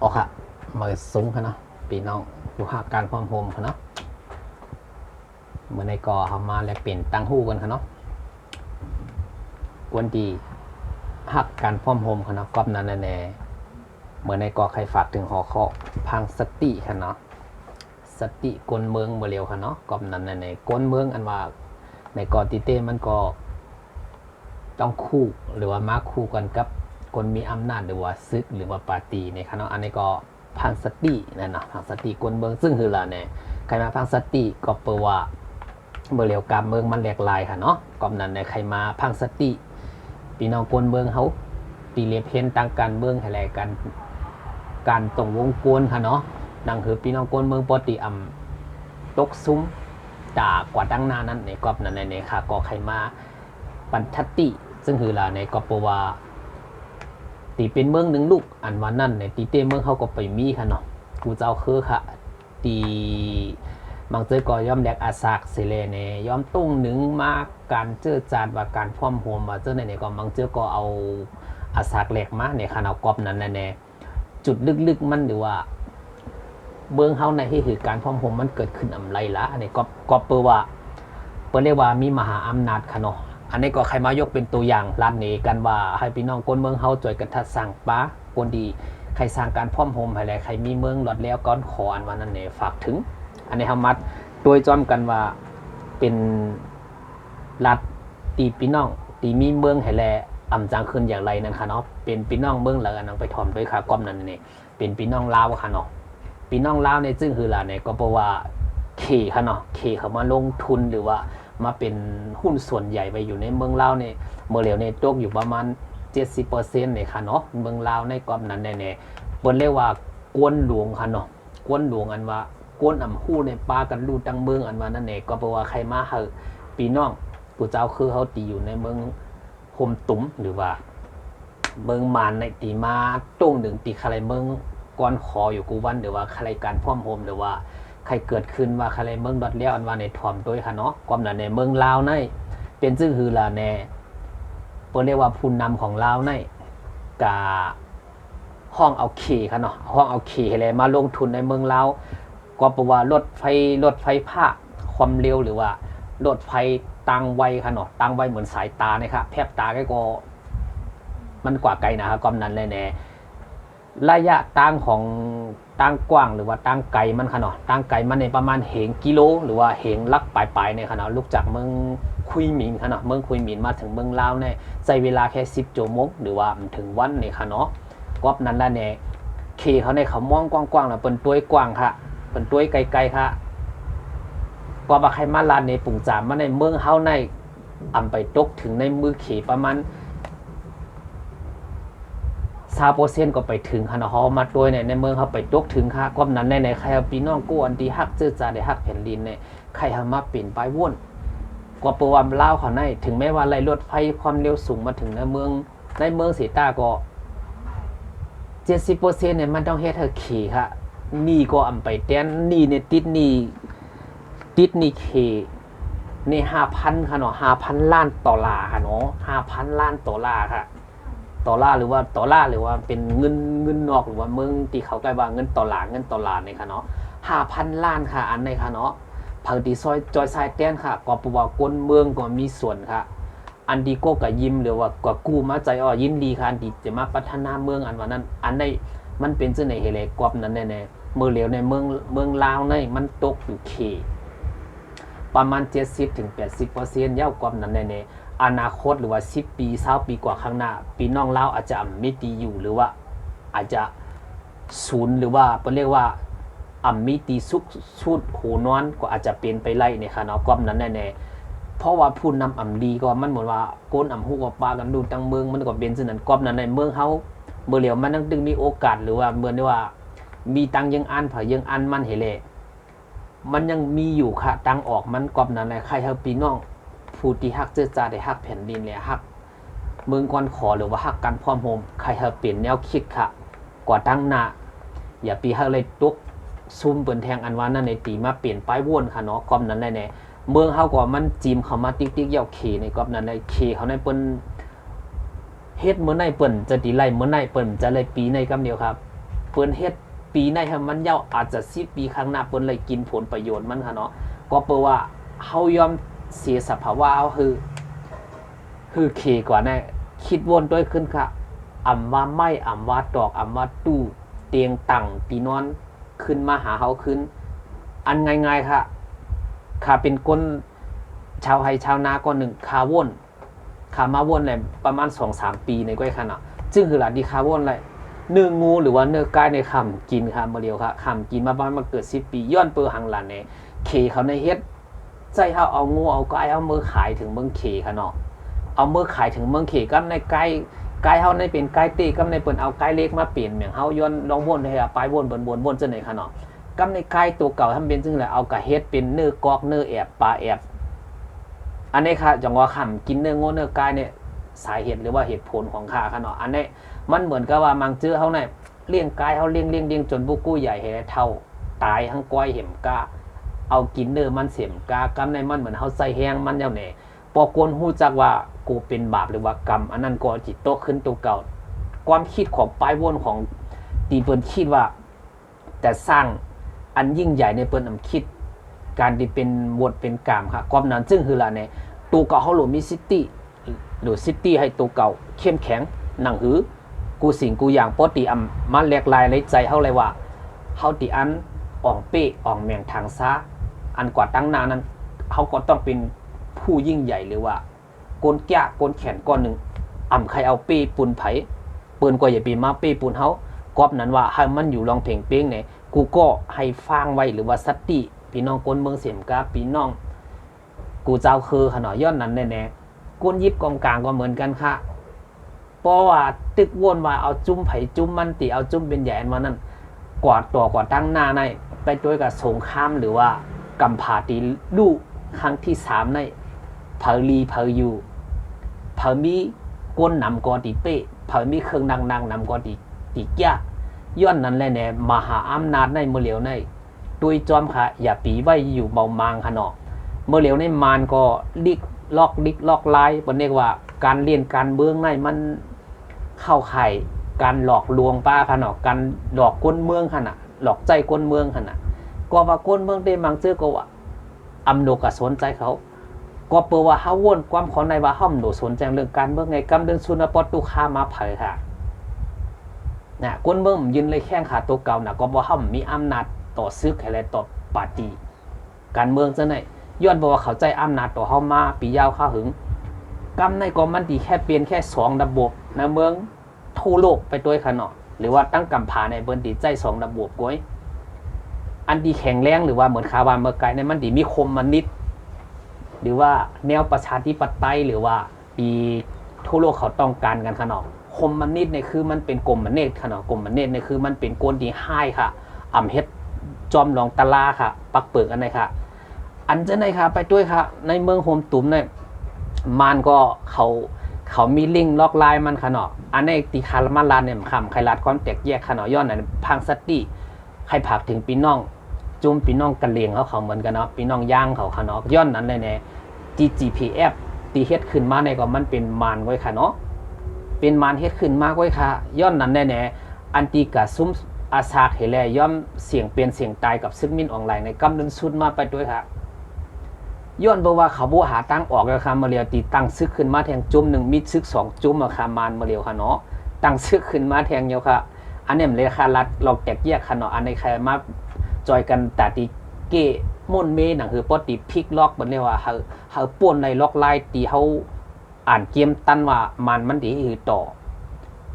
ออกค่ะมือสูงค่ะเนาะปีน้องอยู่หาการความโฮมค่ะเนาะเมื่อในกอเขามาแลกเปลี่ยนตังหู้กันค่ะเนาะกวนดีหักการพร้อมโฮมค่ะเนาะกอบนั้นแน่เมื่อในกอใครฝากถึงหอข้อพังสติค่ะเนาะสติกลเมืองเมื่อเร็วค่ะเนาะกอบนั้นแน่กลเมืองอันว่าในกอติเต้มันก็ต้องคู่หรือว่ามาคู่กันกับคนมีอำนาจหรือว่าซึกหรือว่าปาร์ตี้ในค่ะเนาะอันนี้ก็พังสตินั่นนะพังสติกลเมืองซึ่งคือละเนี่ยใครมาพังสติก็เปว่า เมื่อเรียวการเมืองมันแหลกลายค่ะเนาะก่อนนั้นในใครมาพังสติพี่น้องกวนเมืองเขาตีเลียเพนต่างการเมืองอะไรกันการตรงวงกวนค่ะเนาะดังคือพี่น้องกวนเมืองปกติตกซุ้มด่ากว่าดังหน้านั้นในกอบนั้นในค่ะก็ใครมาปันทัติ ซึ่งคือละในกอบปว่าตีเป็นเมืองหนึ่งลูกอันวันนั้นในตีเต้เมืองเขาก็ไปมีค่ะเนาะกูเจ้าคือค่ะตีบางเจอก็ย่อมแดกอาซากสิเลเนย่อมตุ้งหนึ่งมากการเจอจานว่าการพร้อมโฮมว่าเจอในก็บางเจอก็เอาอาซากแหลกมาในขณะกอบนั้นแน่จุดลึกๆมันหรือว่าเบื้องเฮาในที่คือการพร้อมโฮมมันเกิดขึ้นอำไรละอันนี้ก็เปิดว่าเปิดเรียกว่ามีมหาอำนาจค่ะเนาะอันนี้ก็ใครมายกเป็นตัวอย่างร้านนี้กันว่าให้พี่น้องคนเมืองเฮาจ่วยกันทัดสั่งป้าคนดีใครสร้างการพร้อมโฮมให้แล้วใครมีเมืองหลอดแล้วก้อนขออันวันนั้นเนี่ยฝากถึงอันนี้เฮามัดโดยจอมกันว่าเป็นรัฐตีพี่น้องตีมีเมืองให้แลอ่ำจังขึ้นอย่างไรนั่นค่ะเนาะเป็นพี่น้องเมืองแล้วกันไปถอมด้วยค่ะก้อมนั้นนี่เป็นพี่น้องลาวค่ะเนาะพี่น้องลาวในซึ่งคือล่ะเนี่ยก็เพราะว่าเคค่ะเนาะเคเขามาลงทุนหรือว่ามาเป็นหุ้นส่วนใหญ่ไปอยู่ในเมืองลาวเนี่ยเมื่อเร็วในตกอยู่ประมาณ 70% เนี่ยค่ะเนาะเมืองลาวในก้อมนั้นแน่ๆเปิ้นเรียกว่ากวนหลวงค่ะเนาะกวนหลวงอันว่ากวนอ่ำคู่ในปากันรูตังเมืองอันว่านั่นเองก็เพราะว่าใครมาเฮาพี่น้องผู้เจ้าคือเขาตีอยู่ในเมืองโฮมตุ้มหรือว่าเมืองมานในตีมาต้งหนึ่งตีใครเมืองก้อนคออยู่กูวันหรือว่าใครการพร้อมโฮมหรือว่าใครเกิดขึ้นว่าใครเมืองดอดเลี้ยวอันว่าในถ่อมด้วยค่ะเนาะความนั้นในเมืองลาวในเป็นซึ่งคือละแน่เปิ้นเรียกว่าผู้นำของลาวในกาห้องเอาขี่ค่ะเนาะห้องเอาขี่ให้เลยมาลงทุนในเมืองลาวก็เพราะว่ารถไฟผ้าความเร็วหรือว่ารถไฟตังไวค่ะเนาะตังไวเหมือนสายตาเนี่ยครับแพบตาก็มันกว่าไกลนะครับกำนั้นเลยแน่ระยะตั้งของตั้งกว้างหรือว่าตั้งไกลมันค่ะเนาะตั้งไกลมันในประมาณเหงกิโลหรือว่าเหงลักปลายๆเนี่ยค่ะเนาะลุกจากเมืองคุยหมินค่ะเนาะเมืองคุยหมินมาถึงเมืองลาวเนี่ยใช้เวลาแค่10 ชั่วโมงหรือว่าถึงวันเนี่ยค่ะเนาะกอบนั้นละเนี่ยเคเขาในเขามองกว้างๆแล้วเป็นตัวกว้างค่ะเป็นตัวไกลๆค่ะก็บ่ใครมาลานในปุ่งจามมาในเมืองเฮาในอำไปตกถึงในมือเขประมาณ20%ก็ไปถึงค่ะเนาะเฮามาด้วยในเมืองเฮาไปตกถึงค่ะความนั้นในใครเอาพี่น้องกู้อันที่ฮักเจอจาได้ฮักแผ่นดินเนี่ยใครเฮามาเปลี่ยนไปวนก็เปว่าลาวเขาในถึงแม้ว่าไล่รถไฟความเร็วสูงมาถึงในเมืองสีตาก็70%เนี่ยมันต้องเฮ็ดให้ขี่ค่ะนี่ก็อำไปแต้นนี่เนี่ยติดนี่เคนี่ 5,000 ค่ะเนาะ 5,000 ล้านดอลลาร์ค่ะเนาะ 5,000 ล้านดอลลาร์ค่ะดอลลาร์หรือว่าเป็นเงินนอกหรือว่าเมืองที่เขาใกล้ว่าเงินดอลลาร์นี่ค่ะเนาะ 5,000 ล้านค่ะอันนี้ค่ะเนาะเพิ่นที่ซอยจอยไซแต้นค่ะก็เพราะว่าคนเมืองก็มีส่วนค่ะอันดีโก้ก็ยิ้มหรือว่าก็กู้มาใจอ้อยินดีค่ะที่จะมาพัฒนาเมืองอันว่านั้นอันใดมันเป็นจังได๋เฮเลกอบนั้นแน่ๆมื้อเหลียวในเมืองลาวในมันตกอยู่เคประมาณ 70-80% ยาวกว่านั้นแน่ๆอนาคตหรือว่า10 ปี20 ปีกว่าข้างหน้าพี่น้องลาวอาจจะไม่ดีอยู่หรือว่าอาจจะศูนย์หรือว่าเปิ้นเรียกว่ามีตีสุดโหนอนก็อาจจะเป็นไปไล่ในค่ะเนาะกว่านั้นแน่ๆเพราะว่าผู้นำดีก็มันเหมือนว่าโกนฮู้กับปากันดูตั้งเมืองมันก็เป็นจังนั้นกว่านั้นในเมืองเฮาเมื่อเหลียวมันต้องมีโอกาสหรือว่าเหมือนว่ามีตังยังอันยังอันมันเฮเลมันยังมีอยู่ค่ะตังออกมันกอบนั้นแหละใครเฮาพี่น้องผู้ที่ฮักเจอจาได้ฮักแผ่นดินและฮักเมืองก่อนขอหรือว่าฮักกันพร้อมโฮมใครเฮาเปลี่ยนแนวคิดค่ะกว่าตั้งหน้าอย่าปีเฮาเลยตกซุ่มเปิ้นแทงอันว่านั้นในตีมาเปลี่ยนป้ายวนค่ะเนาะกอบนั้นแน่ๆเมืองเฮาก็มันจีมเข้ามาติ๊กๆยาวเคในกอบนั้นในเคเขาในเปิ้นเฮ็ดมื้อไหนเปิ้นจะตีไล่มื้อไหนเปิ้นจะไล่ปีในกำเดียวครับ เปิ้นเฮ็ดปีในให้มันยาวอาจจะ10 ปีข้างหน้าเปิ้นเลยกินผลประโยชน์มันค่ะเนาะก็แปลว่าเฮายอมเสียสภาวะเอาคือเคกว่าแน่คิดวนด้วยขึ้นค่ะอำว่าไม้อำว่าตอกอำว่าตู้เตียงตั้งตีนอนขึ้นมาหาเฮาขึ้นอันง่ายๆค่ะข้าเป็นคนชาวไร่ชาวนาก็หนึ่งขาวนขามาวนเลยประมาณ 2-3 ปีในก้อยค่ะเนาะซึ่งคือหลักดีขาวนเลยเนื้องูหรือว่าเนื้อกายในคำกินค่ะมาเดียวค่ะคำกินมาประมาณมาเกิด10 ปีย้อนเปอร์หังหลันเนี่ยเคเขาในเฮ็ดใจเฮาเอางูเอากายเอามือขายถึงเมืองเคค่ะเนาะเอามือขายถึงเมืองเขกับในไกลเฮาในเป็นไกลเตกับในเปิ้นเอาไกลเล็กมาเปลี่ยนเหมือนเฮาย้อนลองวนให้ไปวนจังได๋ค่ะเนาะกับในไกลตัวเก่าทำเป็นจังได๋เอากะเฮ็ดเป็นเนื้อกอกเนื้อแอบปลาแอบอันนี้ค่ะจังว่าคำกินเนื้องูเนื้อกายเนี่ยสาเหตุหรือว่าเหตุผลของข้าค่ะเนาะอันนี้มันเหมือนกับว่ามังเจื้อเฮาเนี่ยเลี้ยงกายเฮาเลี้ยงจนบุกู้ใหญ่ให้เท่าตายทั้งก้อยเห็มกาเอากินเนื้อมันเสียมกากำในมันเหมือนเฮาใส่แห้งมันแล้วเนี่ยพอกวนฮู้จักว่ากูเป็นบาปหรือว่ากรรมอันนั้นก็จิตโตขึ้นตัวเก่าความคิดของปลายวนของตีเปิ้นคิดว่าแต่สร้างอันยิ่งใหญ่ในเปิ้นนำคิดการที่เป็นวดเป็นกรรมค่ะความนั้นซึ่งคือล่ะเนี่ยตัวเก่าเฮาหลมีซิตี้หรือซิตี้ให้ตัวเก่าเข้มแข็งหนังหือกูสิ่งกูอย่างปกติมาแลกลายในใจเฮาเลยว่าเฮาติอันอ่องเป้อ่องแม่งทางซ้าอันกว่าตั้งหน้านั้นเฮาก็ต้องเป็นผู้ยิ่งใหญ่หรือว่าก้นแก้ก้นแขนก้อนหนึ่งใครเอาเป้ปูนไผปืนก็อย่าปีมาเป้ปูนเฮากอบนั้นว่าให้มันอยู่ลองเพ่งเป้งเนี่ยกูก็ให้ฟังไว้หรือว่าสติพี่น้องก้นเมืองเสียมกาพี่น้องกูเจ้าคือขนาดย้อนนั้นแน่ๆก้นยิบกองกลางก็เหมือนกันค่ะเพราะว่าตึกวนว่าเอาจุ้มไผจุ้มมันติเอาจุ้มเป็นใหญ่มานั้นกว่าตัวกว่าตั้งหน้าในไปด้วยกับสงครามหรือว่ากำพาตีลูกครั้งที่3ในเผาลีเผาอยู่เผามีก้นนำกอตีเป้เผามีเครื่องนางนำกอตีแก่ย้อนนั้นแหละเนี่ยมหาอำนาจในเมื่อเหลียวในตุยจอมค่ะอย่าปีไว้อยู่เบามางขนาดเมื่อเหลียวในมานก็ลิกลอกลายบนเรียกว่าการเรียนการเมืองในมันเข้าข่ายการหลอกลวงป้าขนาดการหลอกก้นเมืองขนาดหลอกใจก้นเมืองขนาดก็ว่าก้นเมืองได้มังเจอก็ว่าอำโนกสนใจเขาก็เปิดว่าเฮาวนความของในว่าเฮาหนูสนใจเรื่องการเมืองไงกำเดินสุนปตุคามาเผยค่ะนะก้นเมืองยืนเลยแข้งขาตัวเก่านะก็บ่เฮามีอำนาจต่อซึกอะไรต่อปาร์ตี้การเมืองจังได๋ย้อนบ่ว่าเข้าใจอำนาจต่อเฮามาปียาวข้าหึงกำในก็มันดีแค่เปลี่ยนแค่2ระบบในเมืองทั่วโลกไปด้วยค่ะเนาะหรือว่าตั้งกำพาในเบิ่นดีใจ2ระบบก้อยอันดีแข็งแรงหรือว่าเหมือนคาวานเมื่อไกลในมันดีมีคมมันนิดหรือว่าแนวประชาธิปไตยหรือว่าปีทั่วโลกเขาต้องการกันขนาดคมมันนิดเนี่ยคือมันเป็นกลมมันเนตรขนาดกลมมันเนตรเนี่ยคือมันเป็นกลดีให้ค่ะเฮ็ดจอมรองตะลาค่ะปักเปิกอันไหนค่ะอันจะไหนค่ะไปด้วยค่ะในเมืองโฮมตุ่มเนี่ยมันก็เขามีลิงก์ล็อกไลน์มันขนาดอันนี้ตีคาร์มาลานเนี่ยคำใครรัดความแตกแยกขนาดย้อนนั้นพังสติใครผักถึงพี่น้องจุ่มพี่น้องกันเลียงเขาเหมือนกันเนาะพี่น้องย่างเขาเนาะย้อนนั้นเลยเนี่ย GGPF ตีเฮ็ดขึ้นมาในก็มันเป็นมานไว้ค่ะเนาะเป็นมานเฮ็ดขึ้นมาไว้ค่ะย้อนนั้นแน่ๆอันตีกะซุ้มอาซากเฮแลย่อมเสียงเปลี่ยนเสียงตายกับซึกมินออนไลน์ในกำลังสุดมาไปด้วยค่ะย้อนบอกว่าเขาบ่หาตั้งออกราคามาเรียวตีตั้งซึกขึ้นมาแทงจุ่ม1มิดซึก2จุ่มราคามานมาเรียวค่ะเนาะตั้งซึกขึ้นมาแทงเดียวค่ะอันนี้มันเลยค่ะรัดลอกแตกแยกค่ะเนาะอันในใครมาจอยกันแต่ตีเก้ม่นเมหนังคือปอตีพลิกล็อกมันเรียกว่าเฮาป่วนในล็อกไลน์ตีเฮาอ่านเกมตันว่ามันดีคือต่อ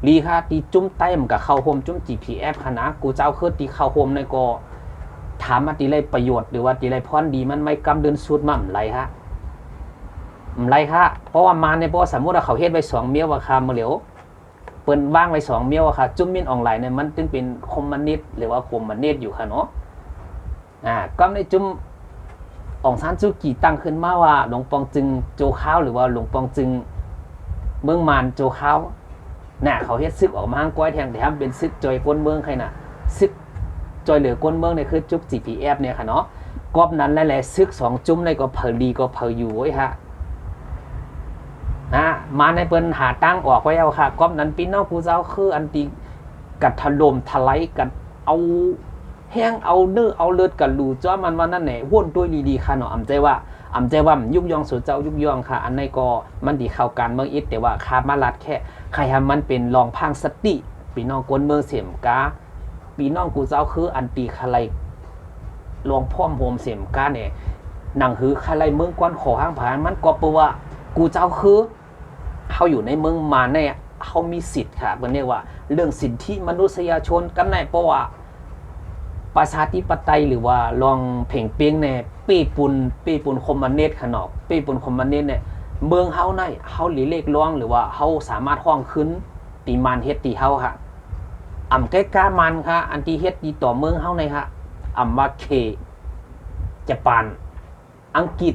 ลีค่ะตีจุ้มใต้มันกับเข้าโฮมจุ้ม GPF ค่ะนะกูเจ้าคือตีเข้าโฮมในก็ถามมาตีไรประโยชน์หรือว่าตีไรพรดีมันไม่กำเดินสุดมั่มไรฮะไรค่ะเพราะว่ามาในบ่สมมุติว่าเขาเฮ็ดไว้2เมียวว่าค่ะมื้อเหลียวเปิ้นวางไว้2เมียวว่าค่ะจุ้มมินออนไลน์เนี่ยมันจึงเป็นคอมมานนิสต์หรือว่าคอมมานนิสต์อยู่ค่ะเนาะก็ในจุ้มอองซานจูกีตั้งขึ้นมาว่าหลวงปองจึงโจข้าวหรือว่าหลวงปองจึงเมืองมานโจข้าวน่ะเขาเฮ็ดซึกออกมาห้างก้อยแทงแต่ทำเป็นซึกจอยก้นเมืองใครน่ะซึกจอยเหลือก้นเมืองเนี่ยคือจุก GPF เนี่ยค่ะเนาะกอบนั้นหลายๆซึก2จุ้มในก็เผอดีก็เผออยู่ไว้ฮะมาในเปิ้นหาตั้งออกไว้เอาค่ะกอบนั้นพี่น้องผู้เจ้าคืออันตี กัดถล่มทลายกัดเอาแห้งเอาเนื้อเอาเลือดกันรูจ้ามันว่านั่นแหละว่นด้วยดีๆค่ะเนาะอำใจว่ายุกยองสู่เจ้ายุกยองค่ะอันในก็มันดีเข้ากันเมืองอิดแต่ว่าคามาลัดแค่ใครทำมันเป็นรองพังสติปีน้องกวนเมืองเสียมกาปีน้องกูเจ้าคืออันตีคาไลรองพ่อมโฮมเสียมกาเนี่ยหนังหือคาไลเมืองกวนขอห้างผ่านมันก็แปลว่ากูเจ้าคือเขาอยู่ในเมืองมาเนี่ยเขามีสิทธิ์ค่ะมันเรียกว่าเรื่องสิทธิมนุษยชนกันไหนเพราะว่าประชาธิปไตยหรือว่าลองเพ่งเปียงเนี่ยปีปุ่นคอมมานเนตขนอกปีปุ่นคอมมานเนตเนี่ยเมืองเฮาในเฮาหลีเลขร้องหรือว่าเฮาสามารถห้องขึ้นตีมันเฮ็ดตีเฮาค่ะอ่ำใกล้กล้ามันค่ะอันที่เฮ็ดตีต่อเมืองเฮาในค่ะอ่ำว่าเคญี่ปุ่นอังกฤษ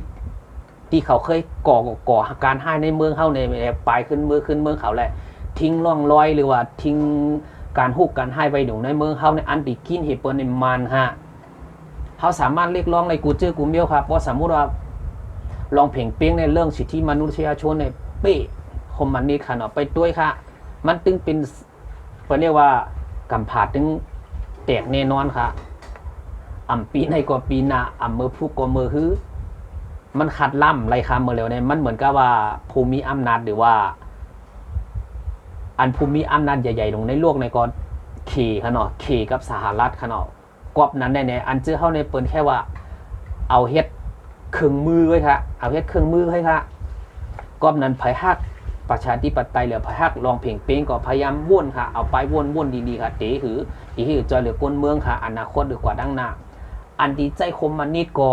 ที่เขาเคยก่อการให้ในเมืองเฮาในปลายขึ้นเมืองเขาแหละทิ้งร่องรอยหรือว่าทิ้งการฮุกการให้ไปอยู่ในเมืองเฮาในอันที่กินเฮเปิ้นในมันฮะเฮาสามารถเรียกร้องในกูเจอกูเมียวครับเพราะสมมุติว่าลองเพ่งเป้งในเรื่องสิทธิมนุษยชนในเป้คอมมันนิสต์ค่ะเนาะไปด้วยค่ะมันตึงเป็นเปิ้นเรียกว่ากำผาตึงแตกแน่นอนค่ะอ่ำปีในก็ปีหน้าอ่ำมือผู้ก็มือฮื้อมันขัดล่ำไรคำเมื่อเร็วเนี่ยมันเหมือนกับว่าภูมิอำนาจหรือว่าอันภูมิอำนาจใหญ่ๆลงในโลกในก่อนขี่ขนาดขี่กับสหรัฐขนาดกอบนั้นในอันเจอเข้าในเปิ้นแค่ว่าเอาเฮ็ดเครื่องมือไว้ค่ะเอาเฮ็ดเครื่องมือไว้ค่ะกอบนั้นไผฮักประชาธิปไตยหรือไผฮักลองเพ่งเป้งก็พยายามว่นค่ะเอาไปว่นดีๆค่ะตีหือจอยเหลือก้นเมืองค่ะอนาคตดีกว่าดังหน้าอันดีใจคมมันนิดก็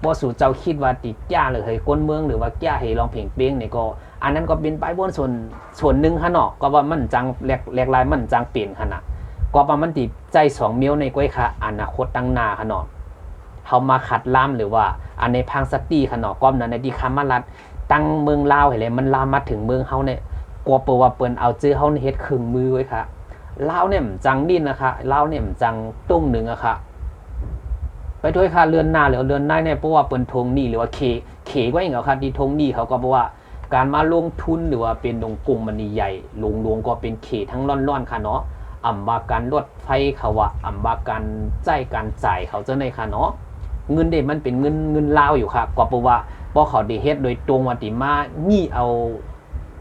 บ่สู่เจ้าคิดว่าติดจ้าเลยเฮ้ยก้นเมืองหรือว่าแก้ให้ลองเพ่งเป้งเนี่ยก็อันนั้นก็เป็นไปบนส่วนหนึ่งค่ะเนาะก็ว่ามันจังแหลกลายมันจังเปลี่ยนขนาดก็ว่ามันติดใจ2มิ้วในก้อยค่ะอนาคตตั้งหน้าค่ะเนาะเฮามาขัดล่ามหรือว่าอันในพังสตีค่ะเนาะก้อมนั้นในที่คำมารัดตั้งเมืองลาวให้เลยมันลามมาถึงเมืองเฮาเนี่ยกลัวเปิ้นว่าเปิ้นเอาจื้อเฮาเฮ็ดเครื่องมือไว้ค่ะลาวเนี่ยมันจังดิ้นนะคะลาวเนี่ยมันจังตุ้งหนึ่งอะค่ะไปด้วยค่ะเรือนหน้าหรือเรือนหน้าเนี่ยเพราะว่าเปิ้นทงนี่หรือว่าเคก็อย่างเงี้ยค่ะที่ทงนี่เขาก็บอกว่าการมาลงทุนหรือว่าเป็นดงกรุงมันใหญ่หลวงก็เป็นเขตทั้งร่อนๆค่ะเนาะอ่ำบาการรถไฟเขาว่าอ่ำบาการการจ่ายเขาเจ้าในค่ะเนาะเงินเด็มันเป็นเงินลาวอยู่ค่ะก็เพราะว่าบ่เขาได้เฮ็ดโดยตรงว่าติมางี้เอา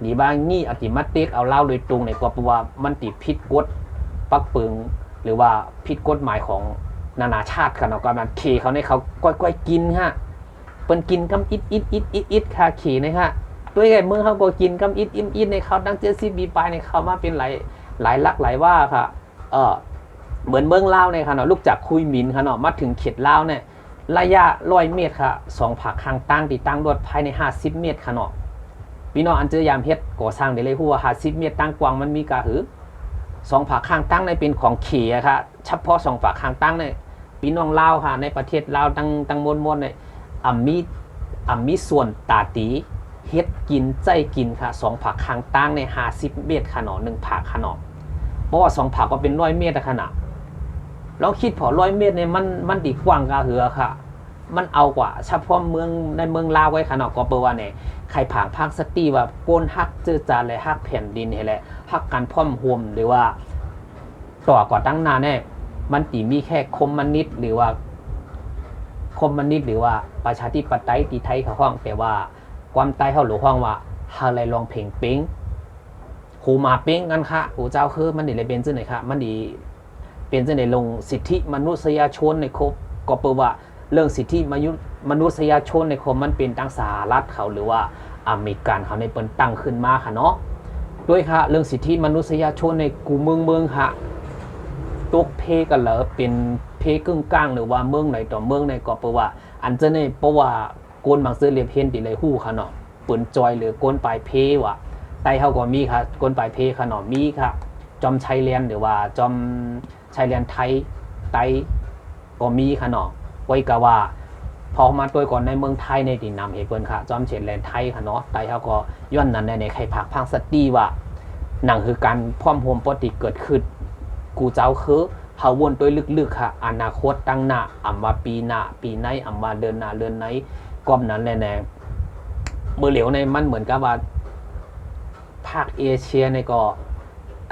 นี่บ้างงี้อติมาเต็กเอาลาวโดยตรงเนี่ยก็เพราะว่ามันติผิดกฎปักปึงหรือว่าผิดกฎหมายของนานาชาติค่ะเนาะก็มันเคเขาในเขาก้อยๆกินฮะเปิ้นกินกำอิดค่ะเคนะฮะด้วยไงเมืองเขาก็กินกำอิดในเขาตั้ง70ปีไปในเขามาเป็นหลายลักหลายว่าค่ะเหมือนเมืองลาวเนี่ยค่ะเนาะลูกจากคุยมินค่ะเนาะมาถึงเขตลาวเนี่ยระยะ100 เมตรค่ะ2ผาข้างตั้งติดตั้งรถภายใน50 เมตรค่ะเนาะพี่น้องอันเจอยามเฮ็ดก่อสร้างได้เลยฮู้ว่า50 เมตรตั้งกว้างมันมีกะหือ2ผาข้างตั้งในเป็นของเขอะค่ะเฉพาะ2ผาข้างตั้งเนี่ยพี่น้องลาวค่ะในประเทศลาวตั้งมวลเนี่ยมีส่วนตาตีเฮ็ดกินใจกินค่ะ2ผาข้างตั้งใน50 เมตรค่ะเนาะ1ผาค่ะเนาะเพราะว่า2ผาก็เป็น100 เมตรขนาดเราคิดพอ100 เมตรเนี่ยมันดีกว้างกะหือค่ะมันเอากว่าเฉพาะเมืองในเมืองลาวไว้ค่ะเนาะก็เปว่าเนี่ยใครผางภาคสตีว่าโกนฮักเจอจานและฮักแผ่นดินนี่แหละฮักการพร้อมรวมหรือว่าต่อกว่าตั้งนานแน่มันตีมีแค่คอมมิวนิสต์หรือว่าประชาธิปไตยที่ไทยเขาห้องแต่ว่าความใต้เฮาหรือห้องว่าเฮาเลยลองเพ่งเป้งครูมาเป้งกันค่ะโอ้เจ้าคือมันดีเลยเป็นจังได๋ค่ะมันดีเป็นจังได๋ลงสิทธิมนุษยชนในครบก็เปว่าเรื่องสิทธิมนุษยชนในครบมันเป็นตั้งสหรัฐเขาหรือว่าอเมริกันเขาในเปิ้นตั้งขึ้นมาค่ะเนาะด้วยค่ะเรื่องสิทธิมนุษยชนในกูเมืองค่ะตกเพกันเหรอเป็นเพกึ่งกลางหรือว่าเมืองไหนต่อเมืองในก็เปว่าอันจะในเพราะว่าโกนบางซื้อเรียบเห็นติเลยฮู้ค่ะเนาะปืนจอยหรือโกนปลายเพว่ะไต้เฮาก็มีค่ะโกนปลายเพค่ะเนาะมีค่ะจอมชัยแลนหรือว่าจอมชัยแลนไทยไต้ก็มีค่ะเนาะไว้ก็ว่าพอมาตัวก่อนในเมืองไทยในที่นำเหตุเพิ่นค่ะจอมเฉดแลนไทยค่ะเนาะไต้เฮาก็ย้อนนั้นในใครพักพังสตีว่าหนังคือการพร้อมโฮมปกติเกิดขึ้นกูเจ้าคือเฮาวนตัวลึกๆค่ะอนาคตตั้งหน้าอำมาปีหน้าปีไหนอำมาเดือนหน้าเดือนไหนก้อมนั้นแน่ๆมือเหลียวในมันเหมือนกับว่าภาคเอเชียในก็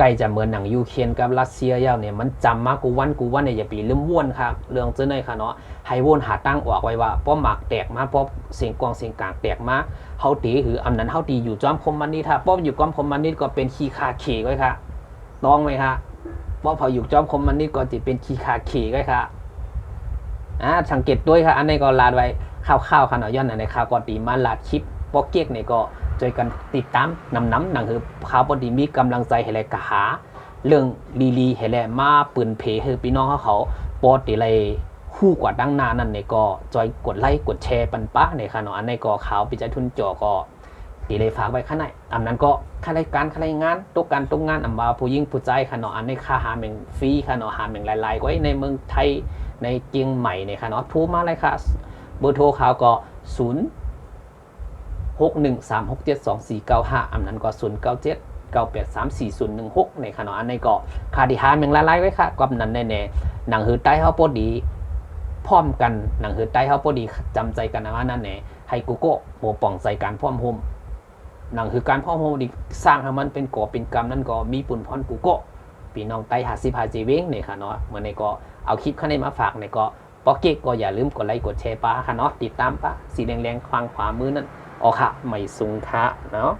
ใกล้จะเหมือนหนังยูเครนกับรัสเซียแล้วเนี่ยมันจำมากูวันเนี่ยอย่าไปลืมว่นครับเรื่องเจ้าหน่อยค่ะเนาะให้ว่นหาตั้งออกไว้ว่าป้อหมากแตกมาป้อเสียงกองเสียงกลางแตกมาเฮาตีหืออำนั้นเฮาตีอยู่จอมคมมันนี่ถ้าป้ออยู่จอมคมมันนี่ก็เป็นขี้คาเขไว้ค่ะต้องไหมคะป้อพออยู่จอมคมมันนี่ก็จะเป็นขี้คาเขไว้ค่ะสังเกตด้วยค่ะอันนี้ก็ลาดไว้ข้าวๆค่ะเนาะย้อนในข่าวก็ตีมาลาดคลิปป้อเก๊กเนี่ยก็ช่วยกันติดตามน้ำหนังคือข่าวพอดีมีกำลังใจให้แลกหาเรื่องลีให้แลมาปืนเพคือพี่น้องเขาปอติเลยคู่กว่าดังหน้านั่นเนี่ยก็จอยกดไลค์กดแชร์ปันป้าเนี่ยค่ะเนาะอันนี้ก็ข่าวปิจัยทุนจอก็ตีเลยฝากไว้ข้างในอันนั้นก็ค่ารายการค่ารายงานตกการตกงานอันว่าผู้ยิ่งผู้ใจค่ะเนาะอันนี้ค่าหาแมงฟรีค่ะเนาะหาแมงหลายๆไว้ในเมืองไทยในเชียงใหม่เนี่ยค่ะเนาะโทรมาเลยค่ะเบอร์โทรเขาก็0613672495อันนั้นก็0979834016ในขณะอันนี้ก็คาดิหาแมงละลายไว้ค่ะกับนั้นแน่ๆหนังหือใต้เฮาพอดีพร้อมกันหนังหือใต้เฮาพอดีจำใจกันนะว่านั่นแน่ให้กูโก้โปป่องใส่การพร้อมโฮมหนังคือการพร้อมโฮมดีสร้างให้มันเป็นก่อเป็นกรรมนั่นก็มีปุ่นพรกูโก้พี่น้องใต้50 เว้งเนี่ยค่ะเนาะเหมือนในก็เอาคลิปข้างในมาฝากในก็ป๊อกเก๊กก็อย่าลืมกดไลค์กดแชร์ป้าค่ะเนาะติดตามป้าสีแดงๆขวางขวามือนั่นอ๋อค่ะไม่สูงค่ะเนาะ